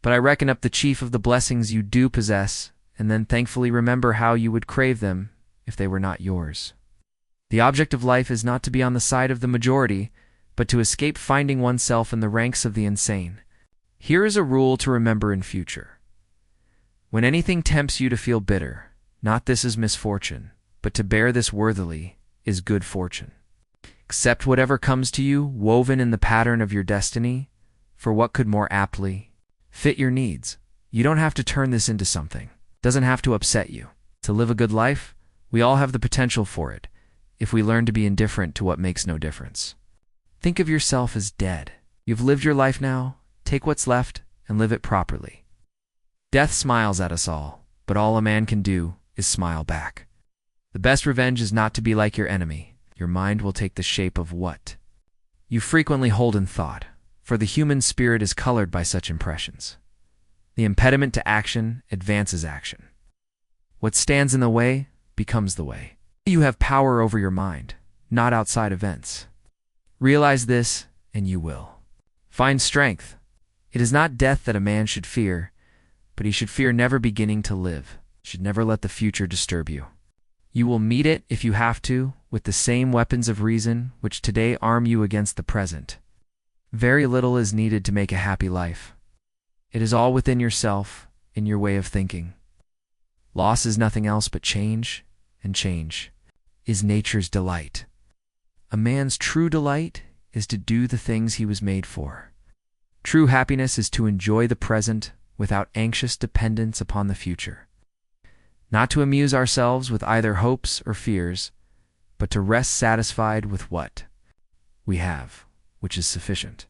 But I reckon up the chief of the blessings you do possess, and then thankfully remember how you would crave them if they were not yours. The object of life is not to be on the side of the majority, but to escape finding oneself in the ranks of the insane. Here is a rule to remember in future. When anything tempts you to feel bitter, not this is misfortune, but to bear this worthily is good fortune. Accept whatever comes to you, woven in the pattern of your destiny, for what could more aptly fit your needs. You don't have to turn this into something. It doesn't have to upset you. To live a good life, we all have the potential for it, if we learn to be indifferent to what makes no difference. Think of yourself as dead. You've lived your life now, take what's left and live it properly. Death smiles at us all, but all a man can do is smile back. The best revenge is not to be like your enemy. Your mind will take the shape of what you frequently hold in thought, for the human spirit is colored by such impressions. The impediment to action advances action. What stands in the way becomes the way. You have power over your mind, not outside events. Realize this, and you will find strength. It is not death that a man should fear, but he should fear never beginning to live, should never let the future disturb you. You will meet it, if you have to, with the same weapons of reason which today arm you against the present. Very little is needed to make a happy life. It is all within yourself, in your way of thinking. Loss is nothing else but change, and change is nature's delight. A man's true delight is to do the things he was made for. True happiness is to enjoy the present without anxious dependence upon the future. Not to amuse ourselves with either hopes or fears, but to rest satisfied with what we have, which is sufficient.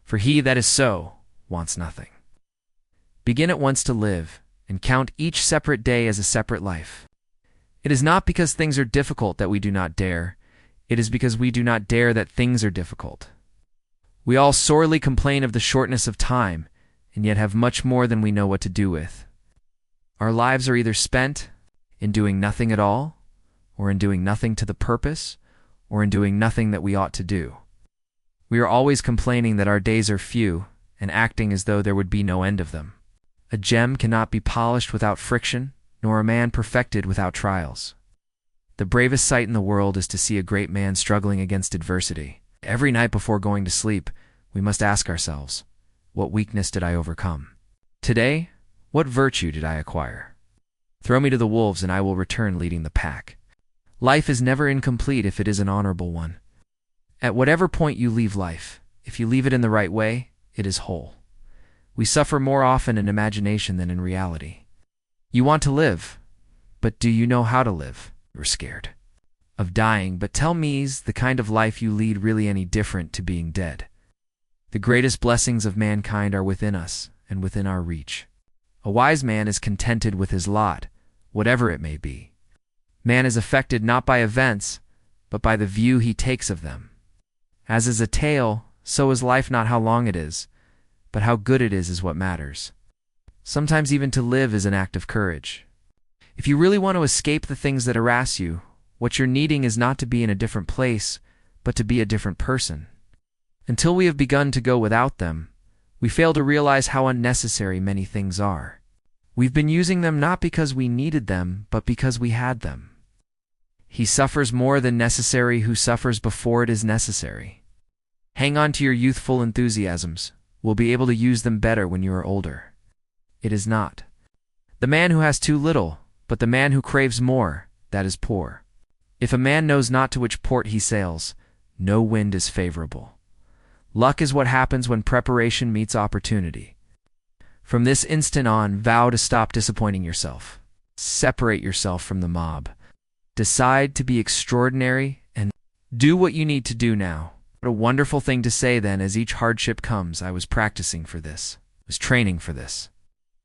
For he that is so wants nothing. Begin at once to live, and count each separate day as a separate life. It is not because things are difficult that we do not dare. It is because we do not dare that things are difficult. We all sorely complain of the shortness of time, and yet have much more than we know what to do with. Our lives are either spent in doing nothing at all, or in doing nothing to the purpose, or in doing nothing that we ought to do. We are always complaining that our days are few, and acting as though there would be no end of them. A gem cannot be polished without friction, nor a man perfected without trials. The bravest sight in the world is to see a great man struggling against adversity. Every night before going to sleep, we must ask ourselves, what weakness did I overcome? Today, what virtue did I acquire? Throw me to the wolves and I will return leading the pack. Life is never incomplete if it is an honorable one. At whatever point you leave life, if you leave it in the right way, it is whole. We suffer more often in imagination than in reality. You want to live, but do you know how to live? You're scared of dying, but tell me, is the kind of life you lead really any different to being dead? The greatest blessings of mankind are within us and within our reach. A wise man is contented with his lot, whatever it may be. Man is affected not by events, but by the view he takes of them. As is a tale, so is life. Not how long it is, but how good it is what matters. Sometimes even to live is an act of courage. If you really want to escape the things that harass you, what you're needing is not to be in a different place, but to be a different person. Until we have begun to go without them, we fail to realize how unnecessary many things are. We've been using them not because we needed them, but because we had them. He suffers more than necessary who suffers before it is necessary. Hang on to your youthful enthusiasms. We'll be able to use them better when you are older. It is not the man who has too little, but the man who craves more, that is poor. If a man knows not to which port he sails, no wind is favorable. Luck is what happens when preparation meets opportunity. From this instant on, vow to stop disappointing yourself. Separate yourself from the mob. Decide to be extraordinary and do what you need to do now. What a wonderful thing to say then, as each hardship comes. I was practicing for this. I was training for this.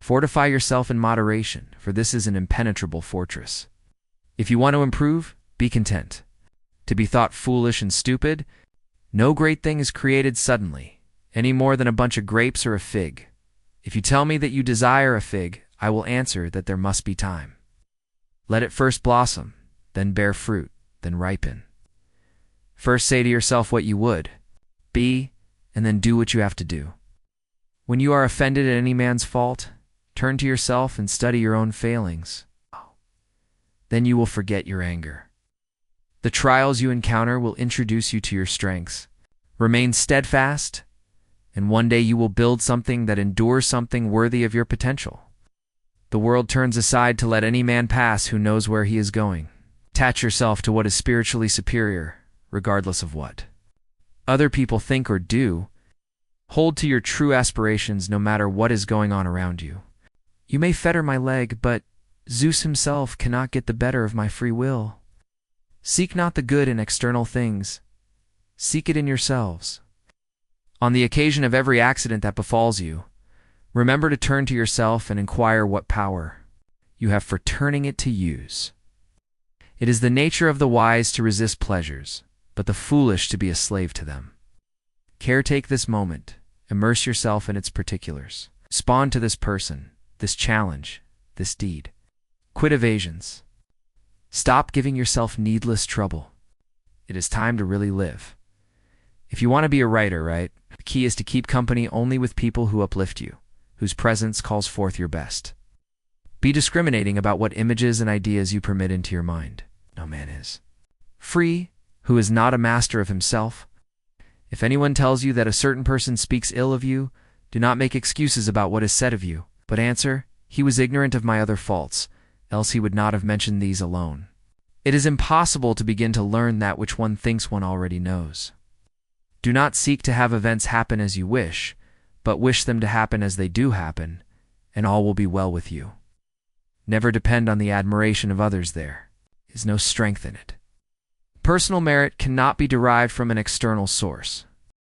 Fortify yourself in moderation, for this is an impenetrable fortress. If you want to improve, be content. To be thought foolish and stupid, no great thing is created suddenly, any more than a bunch of grapes or a fig. If you tell me that you desire a fig, I will answer that there must be time. Let it first blossom, then bear fruit, then ripen. First say to yourself what you would be, and then do what you have to do. When you are offended at any man's fault, turn to yourself and study your own failings. Then you will forget your anger. The trials you encounter will introduce you to your strengths. Remain steadfast, and one day you will build something that endures, something worthy of your potential. The world turns aside to let any man pass who knows where he is going. Attach yourself to what is spiritually superior, regardless of what other people think or do. Hold to your true aspirations no matter what is going on around you. You may fetter my leg, but Zeus himself cannot get the better of my free will. Seek not the good in external things. Seek it in yourselves. On the occasion of every accident that befalls you, remember to turn to yourself and inquire what power you have for turning it to use. It is the nature of the wise to resist pleasures, but the foolish to be a slave to them. Caretake this moment. Immerse yourself in its particulars. Respond to this person, this challenge, this deed. Quit evasions. Stop giving yourself needless trouble. It is time to really live. If you want to be a writer, right, the key is to keep company only with people who uplift you, whose presence calls forth your best. Be discriminating about what images and ideas you permit into your mind. No man is free who is not a master of himself. If anyone tells you that a certain person speaks ill of you, do not make excuses about what is said of you, but answer, "He was ignorant of my other faults, else he would not have mentioned these alone." It is impossible to begin to learn that which one thinks one already knows. Do not seek to have events happen as you wish, but wish them to happen as they do happen, and all will be well with you. Never depend on the admiration of others. There is no strength in it. Personal merit cannot be derived from an external source.